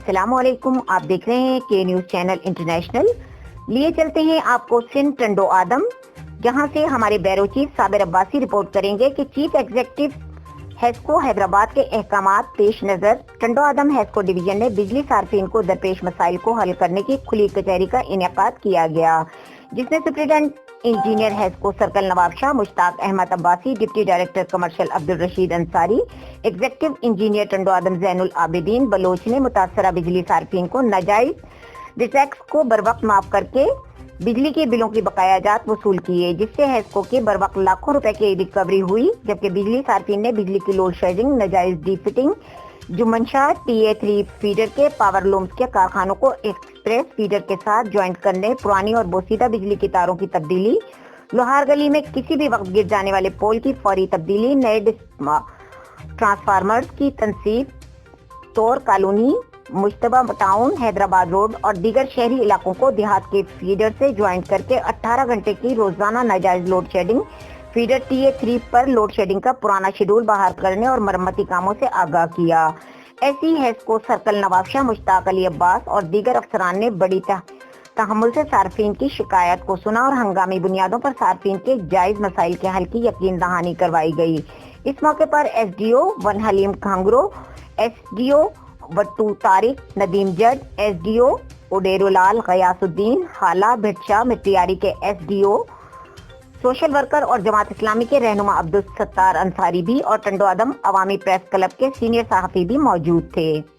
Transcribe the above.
अस्सलाम वालेकुम। आप देख रहे हैं के न्यूज चैनल इंटरनेशनल। लिए चलते हैं आपको सिंध टंडो आदम, जहां से हमारे bureau chief Sabir Abbasi report करेंगे कि चीफ एग्जीक्यूटिव हेस्को हैदराबाद के अहकामात पेश नजर टंडो आदम हेस्को डिवीजन ने बिजली सार्फिन को दरपेश मसाइल को हल करने की खुली कचहरी का इनेकाद किया गया, जिसमें superintendent engineer HESCO circle Nawab Shah Mushtaq Ahmed Abbasi, deputy director commercial Abdul Rashid Ansari, executive engineer Tando Adam Zainul Abidin Baloch ने मुतासरा बिजली सार्फिन को नाजायज डिटैक्स को बरवक्त माफ करके बिजली के बिलों की बकायाजात वसूल किए, जिससे हेस्को के बरवक्त लाखों रुपए की रिकवरी हुई। जबकि बिजली सार्फिन ने बिजली की लोड शेडिंग, नाजायज डी फिटिंग, जुम्मनशाह TA3 फीडर के पावर लूम्स के कारखानों को एक्सप्रेस फीडर के साथ ज्वाइंट करने, पुरानी और बोसीदा बिजली की तारों की तब्दीली, लोहार गली में किसी भी वक्त गिर जाने वाले पोल की फौरी तब्दीली, नए ट्रांसफार्मर्स की तनसीब, तौर colony, Mushtaba town, Hyderabad road और दीगर शहरी इलाकों को देहात के फीडर से ज्वाइंट करके 18 घंटे की रोजाना नाजायज लोड शेडिंग, फीडर TA3 पर लोड शेडिंग का पुराना शेड्यूल बहाल करने और मरम्मती कामों से आगाह किया। ऐसी हेस्को सर्कल नवाब शाह मुश्ताक अली अब्बास और दीगर अफसरान ने बड़ी तहम्मुल से सार्फिन की शिकायत को सुना और हंगामी बुनियादों पर सार्फिन के जायज मसाइल के हल की यकीन दहानी करवाई गई। इस मौके पर SDO one Haleem Khangro, SDO Wattoo Tariq, Nadeem Jad, SDO उडेरुलाल Ghiyasuddin, हाला भिटशा मिट्टियारी के SDO, सोशल वर्कर और जमात इस्लामी के रहनुमा अब्दुल सत्तार अंसारी भी और टंडो आदम अवामी प्रेस क्लब के सीनियर सहाफी भी मौजूद थे।